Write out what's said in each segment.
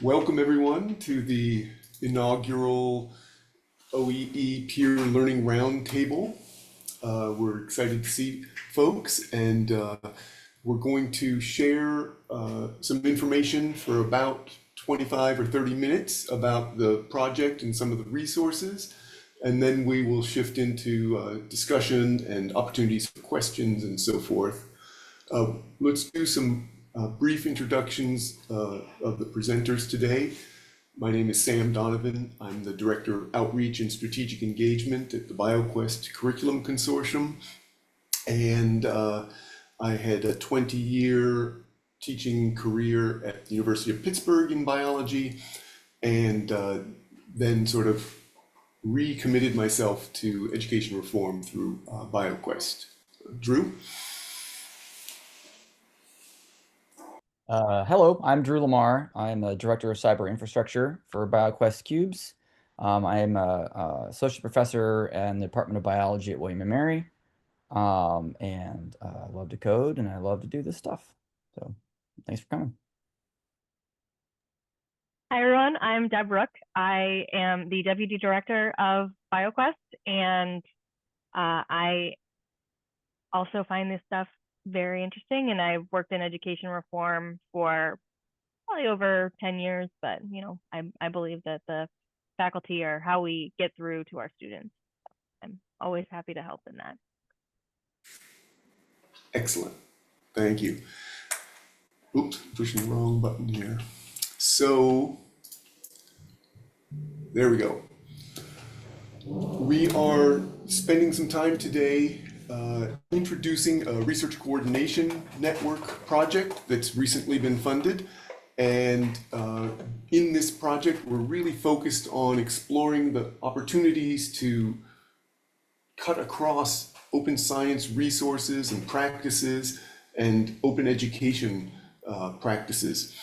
Welcome everyone to the inaugural OEE Peer Learning Roundtable. We're excited to see folks, and we're going to share some information for about 25 or 30 minutes about the project and some of the resources, and then we will shift into discussion and opportunities for questions and so forth. Let's do some brief introductions of the presenters today. My name is Sam Donovan. I'm the Director of Outreach and Strategic Engagement at the BioQuest Curriculum Consortium. And I had a 20-year teaching career at the University of Pittsburgh in biology, and then sort of recommitted myself to education reform through BioQuest. Drew? Hello, I'm Drew Lamar. I'm the Director of Cyber Infrastructure for BioQuest Cubes. I am a Associate Professor in the Department of Biology at William & Mary. And I love to code and I love to do this stuff. So thanks for coming. Hi, everyone. I'm Deb Rook. I am the Deputy Director of BioQuest, and I also find this stuff very interesting, and I've worked in education reform for probably over 10 years, but I believe that the faculty are how we get through to our students. I'm always happy to help in that. Excellent. Thank you. Oops, pushing the wrong button here. So there we go. We are spending some time today introducing a research coordination network project that's recently been funded. And in this project, we're really focused on exploring the opportunities to cut across open science resources and practices and open education practices.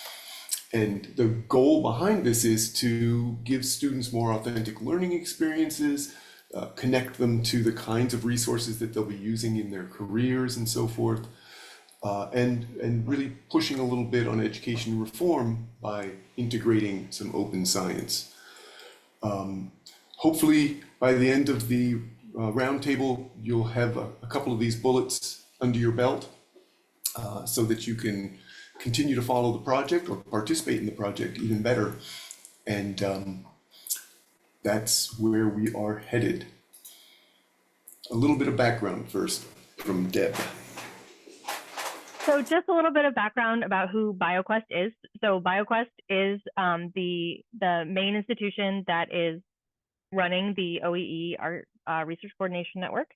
And the goal behind this is to give students more authentic learning experiences, connect them to the kinds of resources that they'll be using in their careers and so forth, and really pushing a little bit on education reform by integrating some open science. Hopefully, by the end of the roundtable, you'll have a couple of these bullets under your belt so that you can continue to follow the project or participate in the project even better. And that's where we are headed. A little bit of background first from Deb. So just a little bit of background about who BioQuest is. So BioQuest is the main institution that is running the OEE, our Research Coordination Network.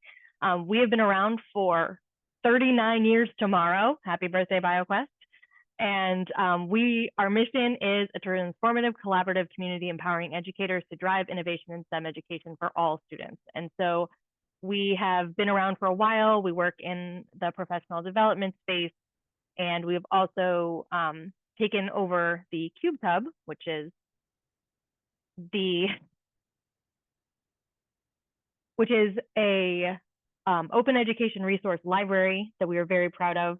We have been around for 39 years tomorrow. Happy birthday, BioQuest. And our mission is a transformative, collaborative community empowering educators to drive innovation in STEM education for all students. And so we have been around for a while. We work in the professional development space, and we've also taken over the Cubes Hub, which is a open education resource library that we are very proud of.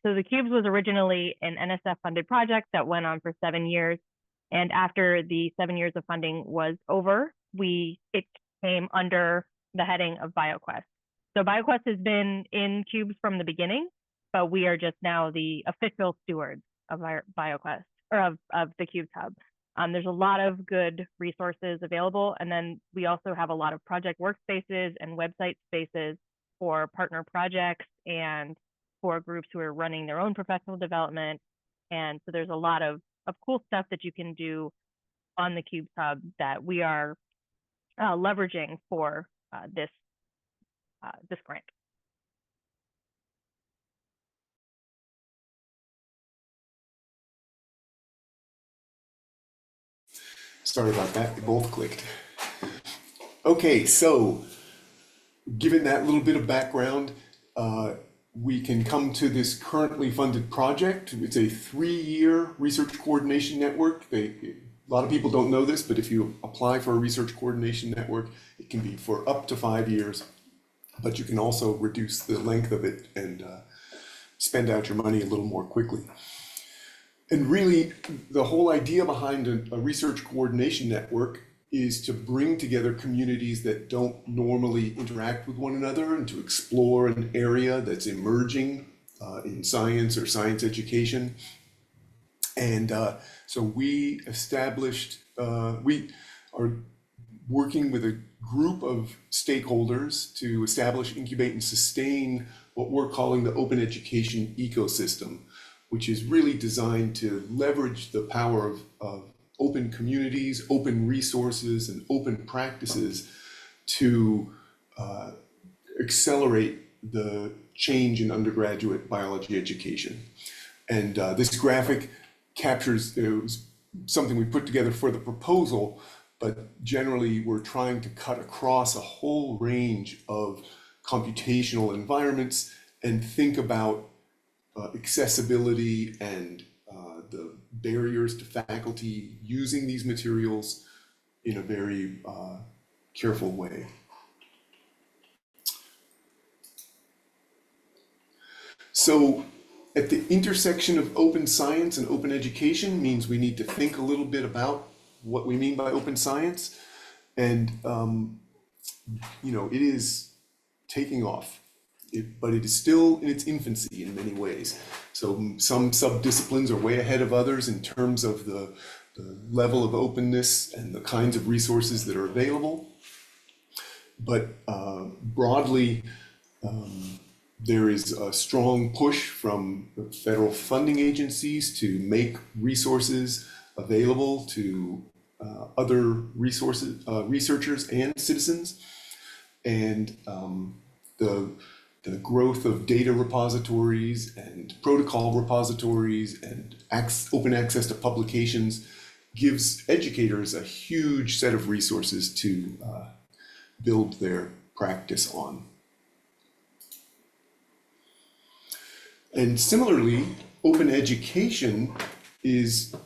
So the Cubes was originally an NSF-funded project that went on for 7 years. And after the 7 years of funding was over, it came under the heading of BioQuest. So BioQuest has been in Cubes from the beginning, but we are just now the official stewards of our BioQuest, or of the Cubes Hub. There's a lot of good resources available. And then we also have a lot of project workspaces and website spaces for partner projects and for groups who are running their own professional development. And so there's a lot of cool stuff that you can do on the Cubes Hub that we are leveraging for this grant. Sorry about that, we both clicked. Okay, so given that little bit of background, we can come to this currently funded project. It's a 3-year research coordination network. A lot of people don't know this, but if you apply for a research coordination network, it can be for up to 5 years, but you can also reduce the length of it and spend out your money a little more quickly. And really, the whole idea behind a research coordination network is to bring together communities that don't normally interact with one another and to explore an area that's emerging in science or science education. And so we established, we are working with a group of stakeholders to establish, incubate, and sustain what we're calling the open education ecosystem, which is really designed to leverage the power of open communities, open resources, and open practices to accelerate the change in undergraduate biology education. And this graphic captures, it was something we put together for the proposal, but generally we're trying to cut across a whole range of computational environments and think about accessibility and the barriers to faculty using these materials in a very careful way. So at the intersection of open science and open education means we need to think a little bit about what we mean by open science. And, you know, it is taking off, but it is still in its infancy in many ways. So some subdisciplines are way ahead of others in terms of the level of openness and the kinds of resources that are available. But broadly, there is a strong push from federal funding agencies to make resources available to other researchers and citizens. And the growth of data repositories and protocol repositories and open access to publications gives educators a huge set of resources to build their practice on. And similarly, open education is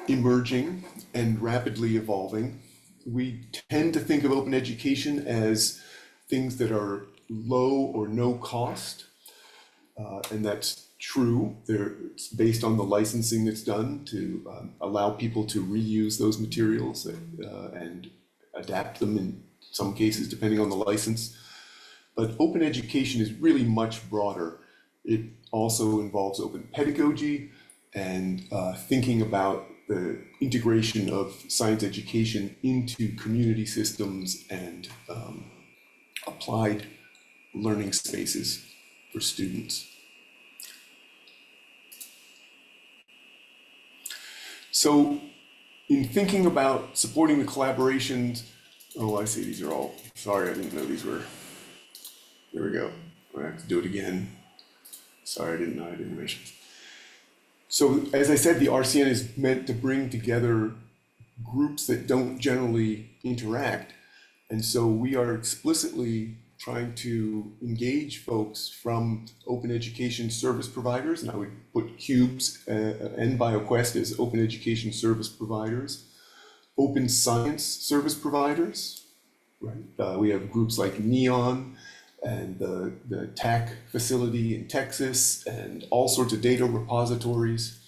emerging and rapidly evolving. We tend to think of open education as things that are low or no cost, and that's true. It's based on the licensing that's done to allow people to reuse those materials and adapt them in some cases depending on the license. But open education is really much broader. It also involves open pedagogy and thinking about the integration of science education into community systems and applied learning spaces for students. So in thinking about supporting the collaborations, oh, I see these are all, sorry, I didn't know these were, there we go. I have to do it again. Sorry, I didn't know I didn't mention. So as I said, the RCN is meant to bring together groups that don't generally interact. And so we are explicitly trying to engage folks from open education service providers, and I would put CUBES and BioQuest as open education service providers, open science service providers, right? We have groups like NEON and the TAC facility in Texas and all sorts of data repositories.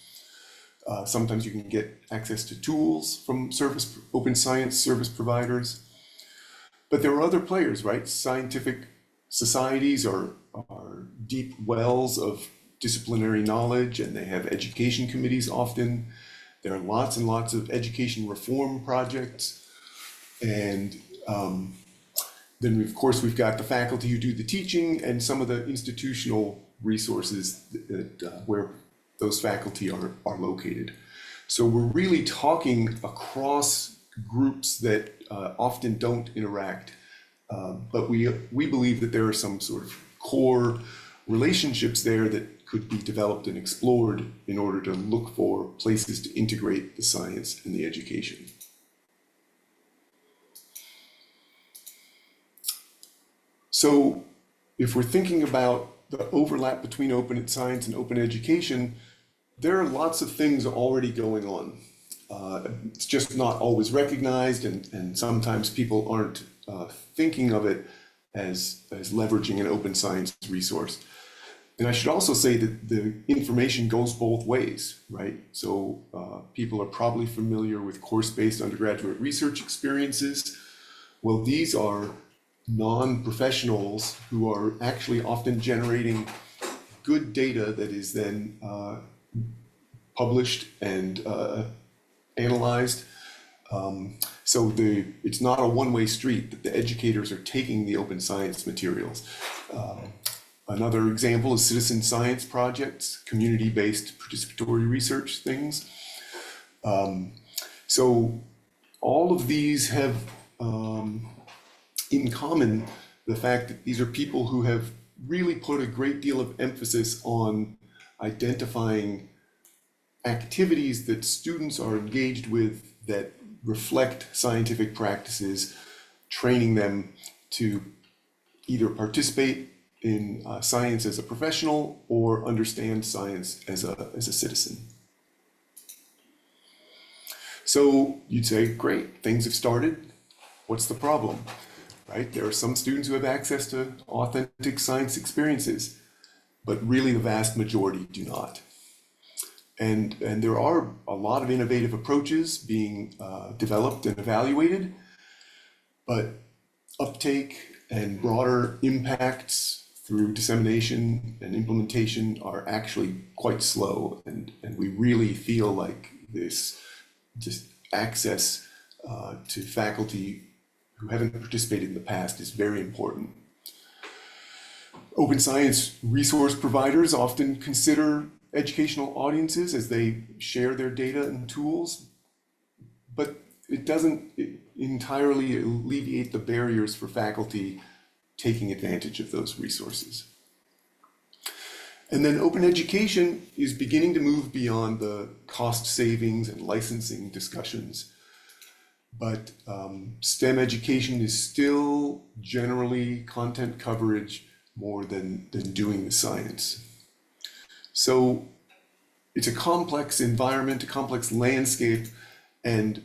Sometimes you can get access to tools from open science service providers. But there are other players, right? Scientific societies are deep wells of disciplinary knowledge, and they have education committees often. There are lots and lots of education reform projects. And then, of course, we've got the faculty who do the teaching and some of the institutional resources that, where those faculty are located. So we're really talking across groups that often don't interact, but we believe that there are some sort of core relationships there that could be developed and explored in order to look for places to integrate the science and the education. So if we're thinking about the overlap between open science and open education, there are lots of things already going on. It's just not always recognized, and sometimes people aren't thinking of it as leveraging an open science resource. And I should also say that the information goes both ways, right? So people are probably familiar with course-based undergraduate research experiences. Well, these are non-professionals who are actually often generating good data that is then published and analyzed. So it's not a one-way street, that the educators are taking the open science materials. Another example is citizen science projects, community-based participatory research things. So all of these have in common the fact that these are people who have really put a great deal of emphasis on identifying activities that students are engaged with that reflect scientific practices, training them to either participate in science as a professional or understand science as a citizen. So you'd say, great, things have started. What's the problem? Right? There are some students who have access to authentic science experiences, but really the vast majority do not. And there are a lot of innovative approaches being developed and evaluated, but uptake and broader impacts through dissemination and implementation are actually quite slow. And we really feel like this just access to faculty who haven't participated in the past is very important. Open science resource providers often consider educational audiences as they share their data and tools, but it doesn't entirely alleviate the barriers for faculty taking advantage of those resources. And then open education is beginning to move beyond the cost savings and licensing discussions. But STEM education is still generally content coverage more than doing the science. So it's a complex environment, a complex landscape, and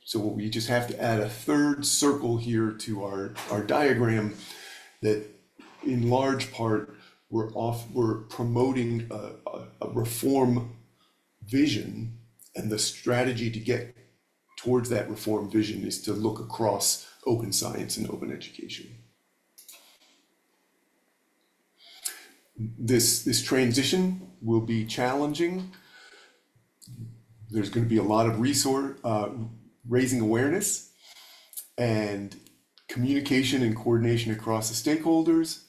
so we just have to add a third circle here to our diagram that in large part we're promoting a reform vision, and the strategy to get towards that reform vision is to look across open science and open education. This transition will be challenging. There's going to be a lot of raising awareness and communication and coordination across the stakeholders,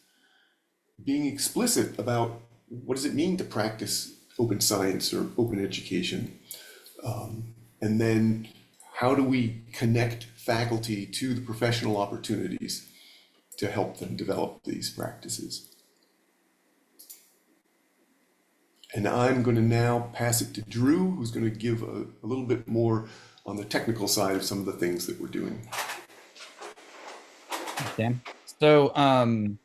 being explicit about what does it mean to practice open science or open education, and then how do we connect faculty to the professional opportunities to help them develop these practices. And I'm going to now pass it to Drew, who's going to give a little bit more on the technical side of some of the things that we're doing. Dan. So, I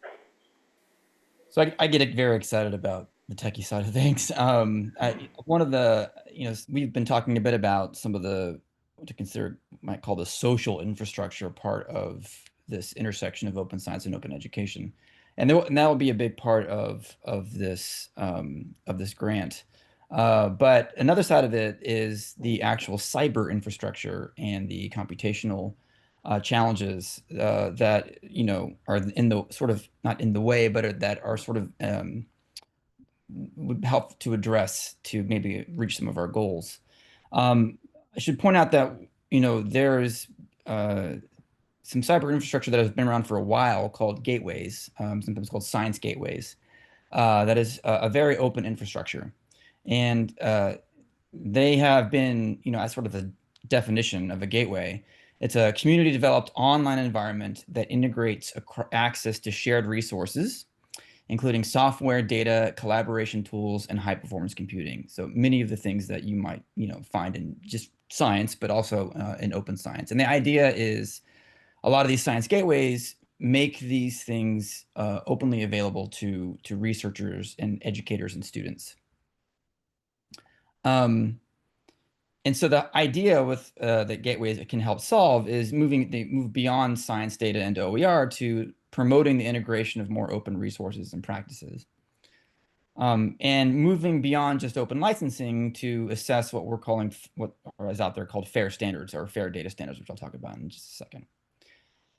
get very excited about the techie side of things. One of the, we've been talking a bit about some of the, what to consider, might call the social infrastructure part of this intersection of open science and open education. And that will be a big part of this grant. But another side of it is the actual cyber infrastructure and the computational challenges that are in the sort of not in the way, but that are sort of would help to address to maybe reach some of our goals. I should point out that there's some cyber infrastructure that has been around for a while called gateways, sometimes called science gateways. That is a very open infrastructure, and they have been, as sort of the definition of a gateway, it's a community developed online environment that integrates access to shared resources, including software, data, collaboration tools, and high performance computing. So many of the things that you might, find in just science, but also in open science. And the idea is a lot of these science gateways make these things openly available to researchers and educators and students. And so the idea with that gateways can help solve is they move beyond science data into OER to promoting the integration of more open resources and practices. And moving beyond just open licensing to assess what we're calling what is out there called fair standards or fair data standards, which I'll talk about in just a second.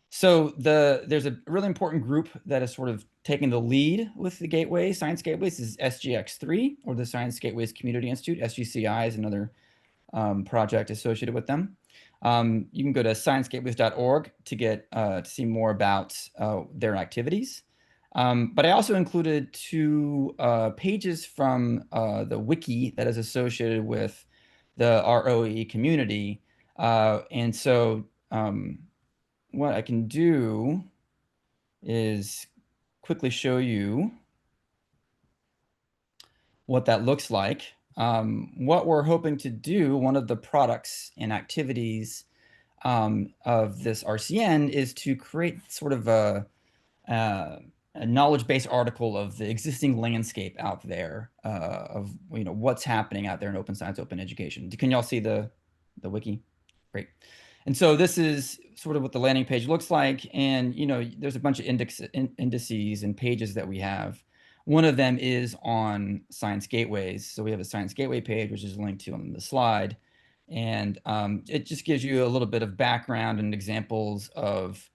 So there's a really important group that is sort of taking the lead with the gateway, science gateways, is SGX3, or the Science Gateways Community Institute. SGCI is another project associated with them. You can go to sciencegateways.org to get to see more about their activities. But I also included two pages from the wiki that is associated with the ROE community. And so what I can do is quickly show you what that looks like. What we're hoping to do, one of the products and activities of this RCN is to create sort of a knowledge-based article of the existing landscape out there of what's happening out there in open science, open education. Can y'all see the wiki? Great. And so this is sort of what the landing page looks like. And there's a bunch of indices and pages that we have. One of them is on Science Gateways. So we have a Science Gateway page, which is linked to on the slide. And it just gives you a little bit of background and examples of,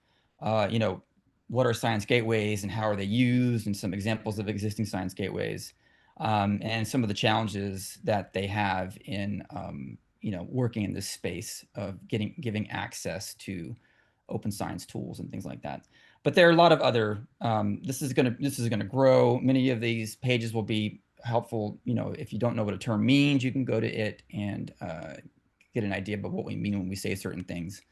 what are science gateways and how are they used, and some examples of existing science gateways, and some of the challenges that they have in working in this space of giving access to open science tools and things like that. But there are a lot of other. This is gonna grow. Many of these pages will be helpful. If you don't know what a term means, you can go to it and get an idea about what we mean when we say certain things.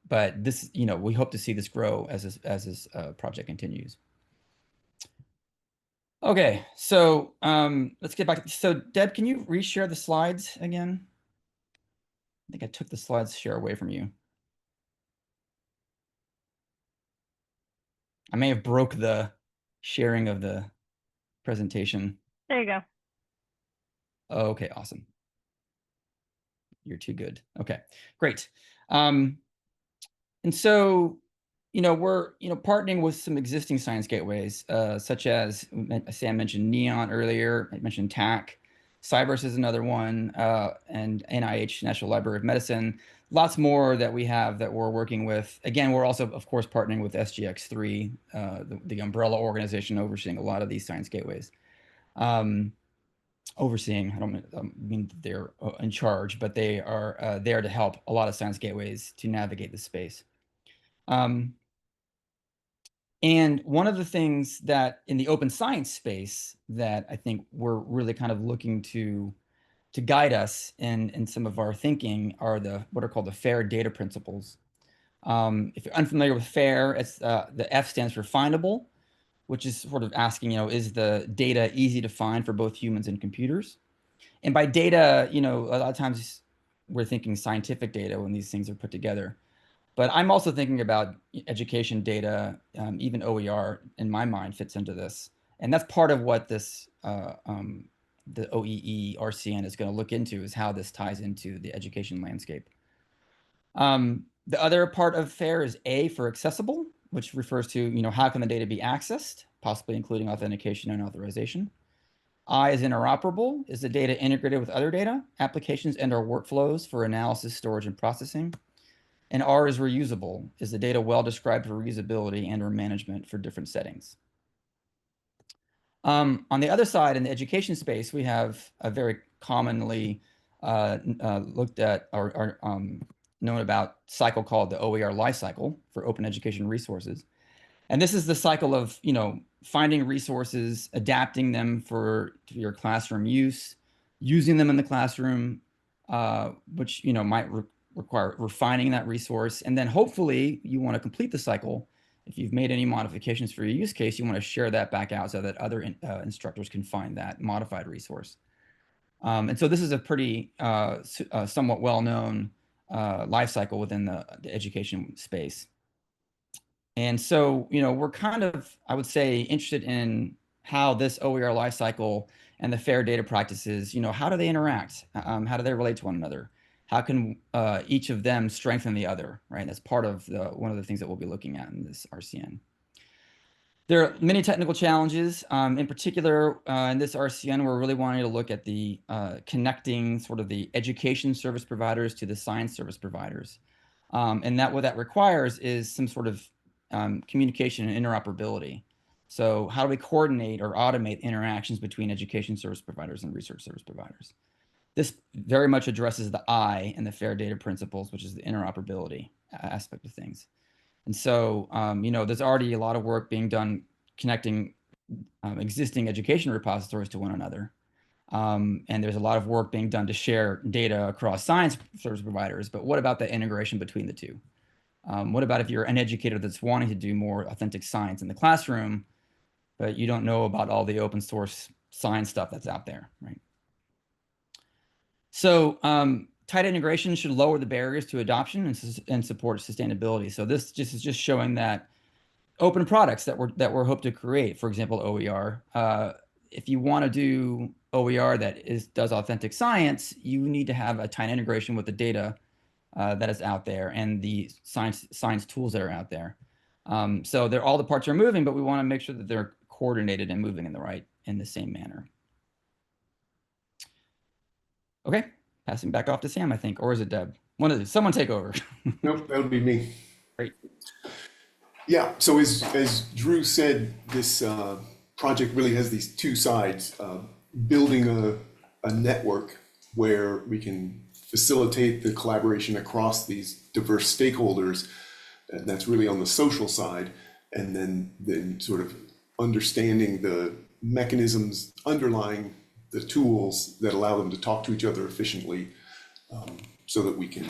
But this, we hope to see this grow as this project continues. Okay, so let's get back. So Deb, can you reshare the slides again? I think I took the slides share away from you. I may have broke the sharing of the presentation. There you go. Okay, awesome. You're too good. Okay, great. And so, we're, partnering with some existing science gateways, such as Sam mentioned NEON earlier. I mentioned TAC. Cybers is another one, and NIH, National Library of Medicine. Lots more that we have that we're working with. Again, we're also, of course, partnering with SGX3, the umbrella organization overseeing a lot of these science gateways. Overseeing, I don't mean they're in charge, but they are there to help a lot of science gateways to navigate the space. And one of the things that in the open science space that I think we're really kind of looking to guide us in some of our thinking are what are called the FAIR data principles. If you're unfamiliar with FAIR, it's the F stands for findable, which is sort of asking, is the data easy to find for both humans and computers? And by data, a lot of times we're thinking scientific data when these things are put together. But I'm also thinking about education data, even OER in my mind fits into this. And that's part of what this, the OEE RCN is going to look into, is how this ties into the education landscape. The other part of FAIR is A for accessible, which refers to, how can the data be accessed, possibly including authentication and authorization. I is interoperable. Is the data integrated with other data, applications, and/or workflows for analysis, storage, and processing? And R is reusable. Is the data well described for reusability and/or management for different settings? On the other side, in the education space, we have a very commonly looked at or known about cycle called the OER life cycle for open education resources. And this is the cycle of, finding resources, adapting them for your classroom use, using them in the classroom, which, might require refining that resource. And then hopefully you want to complete the cycle. If you've made any modifications for your use case, you want to share that back out so that other instructors can find that modified resource. And so this is a pretty somewhat well-known life cycle within the education space. And so, we're kind of, I would say, interested in how this OER lifecycle and the FAIR data practices, how do they interact? How do they relate to one another? How can each of them strengthen the other, right? That's part of one of the things that we'll be looking at in this RCN. There are many technical challenges. In particular, in this RCN, we're really wanting to look at the connecting sort of the education service providers to the science service providers. And that what that requires is some sort of communication and interoperability. So how do we coordinate or automate interactions between education service providers and research service providers? This very much addresses the I in the FAIR data principles, which is the interoperability aspect of things. And so, you know, there's already a lot of work being done connecting existing education repositories to one another. And there's a lot of work being done to share data across science service providers. But what about the integration between the two? What about if you're an educator that's wanting to do more authentic science in the classroom, but you don't know about all the open source science stuff that's out there, right? So tight integration should lower the barriers to adoption and support sustainability. So this is just showing that open products that we're hope to create, for example, OER. If you want to do OER that does authentic science, you need to have a tight integration with the data that is out there and the science tools that are out there. So all the parts are moving, but we want to make sure that they're coordinated and moving in the same manner. Okay, passing back off to Sam, I think, or is it Deb? Someone take over. Nope, that would be me. Great. Yeah, so as Drew said, this project really has these two sides. Building a network where we can facilitate the collaboration across these diverse stakeholders, and that's really on the social side, and then sort of understanding the mechanisms underlying the tools that allow them to talk to each other efficiently, so that we can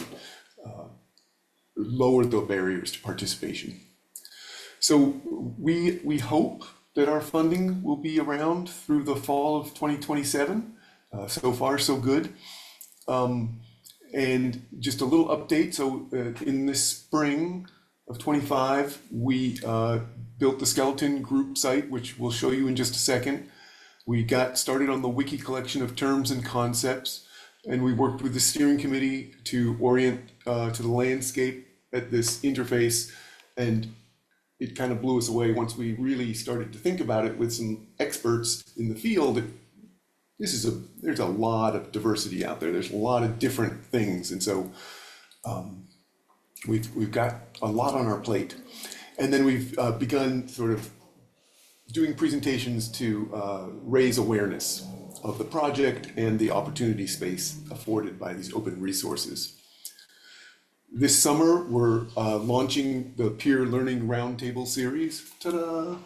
lower the barriers to participation. So we hope that our funding will be around through the fall of 2027. So far, so good. And just a little update. So in this spring of 25, we built the skeleton group site, which we'll show you in just a second. We got started on the wiki collection of terms and concepts, and we worked with the steering committee to orient to the landscape at this interface, and it kind of blew us away once we really started to think about it with some experts in the field. There's a lot of diversity out there. There's a lot of different things, and so we've got a lot on our plate. And then we've begun sort of doing presentations to raise awareness of the project and the opportunity space afforded by these open resources. This summer, we're launching the Peer Learning Roundtable series. Ta-da!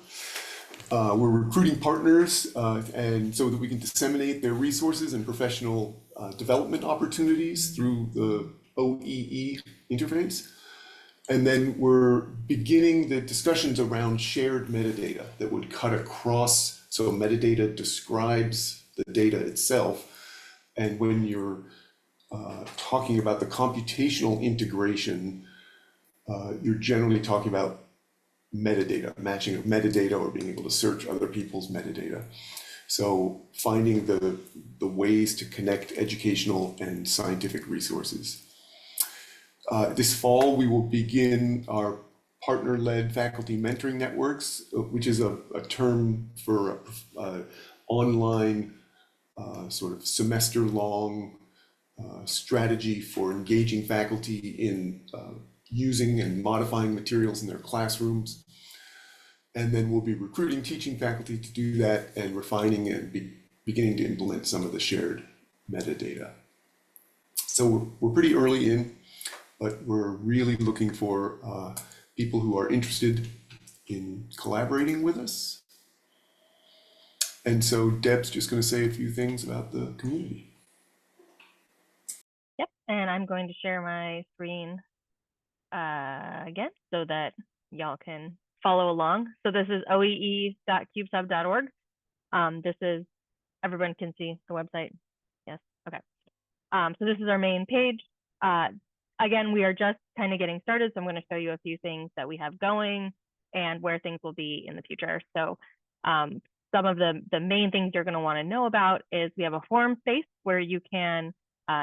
We're recruiting partners and so that we can disseminate their resources and professional development opportunities through the OEE interface. And then we're beginning the discussions around shared metadata that would cut across. So metadata describes the data itself. And when you're talking about the computational integration, you're generally talking about metadata, matching of metadata, or being able to search other people's metadata. So finding the ways to connect educational and scientific resources. This fall, we will begin our partner-led faculty mentoring networks, which is a term for online sort of semester-long strategy for engaging faculty in using and modifying materials in their classrooms. And then we'll be recruiting teaching faculty to do that and refining and beginning to implement some of the shared metadata. So we're pretty early in, but we're really looking for people who are interested in collaborating with us. And so Deb's just going to say a few things about the community. Yep, and I'm going to share my screen again so that y'all can follow along. So this is oee.cubesub.org. This is, everyone can see the website. Yes, okay. So this is our main page. Again, we are just kind of getting started, so I'm going to show you a few things that we have going and where things will be in the future. So some of the main things you're going to want to know about is we have a forum space where you can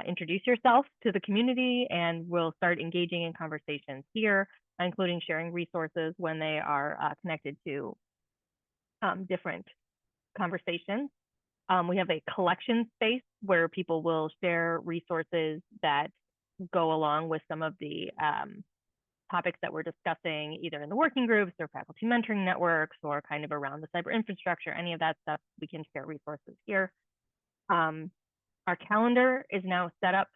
introduce yourself to the community, and we'll start engaging in conversations here, including sharing resources when they are connected to different conversations. We have a collection space where people will share resources that go along with some of the topics that we're discussing, either in the working groups or faculty mentoring networks or kind of around the cyber infrastructure, any of that stuff, we can share resources here. Our calendar is now set up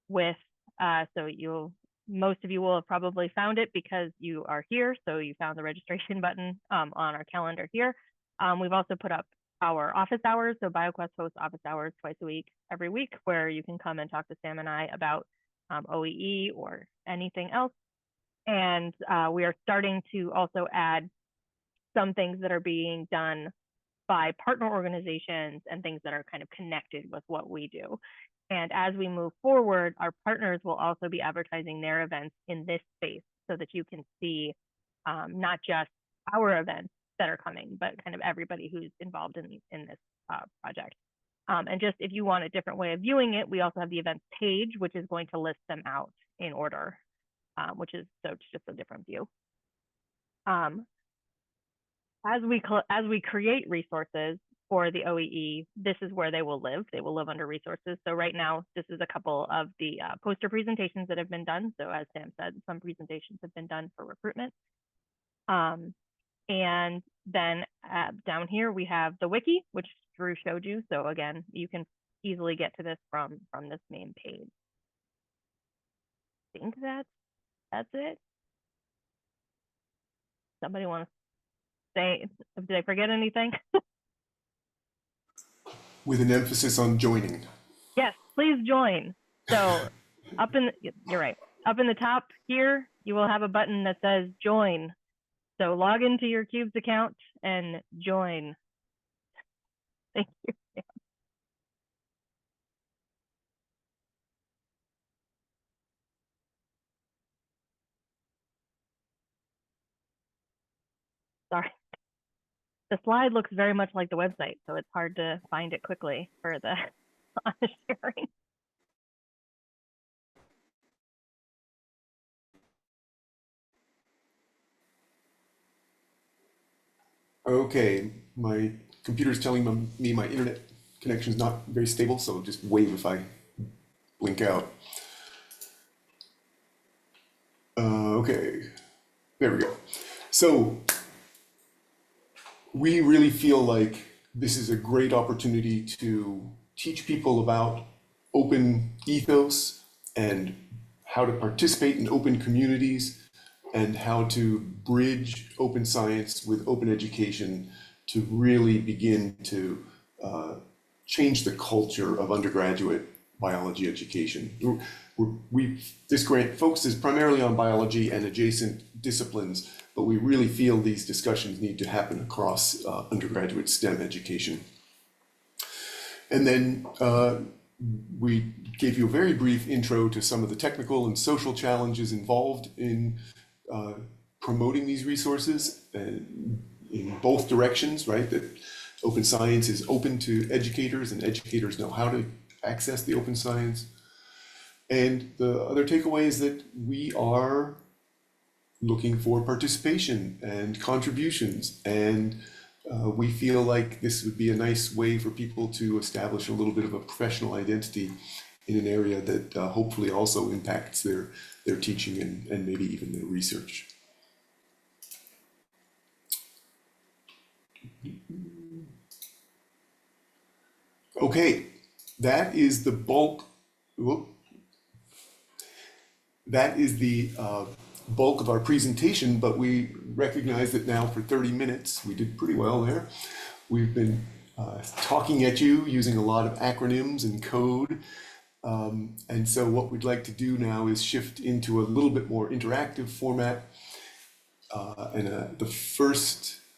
with, so most of you will have probably found it because you are here. So you found the registration button on our calendar here. We've also put up our office hours. So BioQuest hosts office hours twice a week, every week, where you can come and talk to Sam and I about OEE or anything else. And we are starting to also add some things that are being done by partner organizations and things that are kind of connected with what we do. And as we move forward, our partners will also be advertising their events in this space so that you can see not just our events that are coming, but kind of everybody who's involved in this project. And just if you want a different way of viewing it, we also have the events page, which is going to list them out in order, which is so it's just a different view. As we create resources for the OEE, this is where they will live. They will live under resources. So right now, this is a couple of the poster presentations that have been done. So as Sam said, some presentations have been done for recruitment. And then down here, we have the wiki, which Drew showed you. So again, you can easily get to this from this main page. I think that's it. Somebody want to say, did I forget anything? With an emphasis on joining. Yes, please join. So you're right. Up in the top here, you will have a button that says join. So log into your Cubes account and join. Thank you. Sorry. The slide looks very much like the website, so it's hard to find it quickly for the sharing. Okay, my computer's telling me my internet connection is not very stable, so just wave if I blink out. Okay, there we go. So we really feel like this is a great opportunity to teach people about open ethos and how to participate in open communities and how to bridge open science with open education to really begin to change the culture of undergraduate biology education. This grant focuses primarily on biology and adjacent disciplines, but we really feel these discussions need to happen across undergraduate STEM education. And then we gave you a very brief intro to some of the technical and social challenges involved in promoting these resources in both directions, right? That open science is open to educators and educators know how to access the open science. And the other takeaway is that we are looking for participation and contributions, and we feel like this would be a nice way for people to establish a little bit of a professional identity in an area that hopefully also impacts their teaching and maybe even their research. Okay, that is the bulk. That is the bulk of our presentation, but we recognize that now for 30 minutes, we did pretty well there. We've been talking at you using a lot of acronyms and code. And so what we'd like to do now is shift into a little bit more interactive format. The first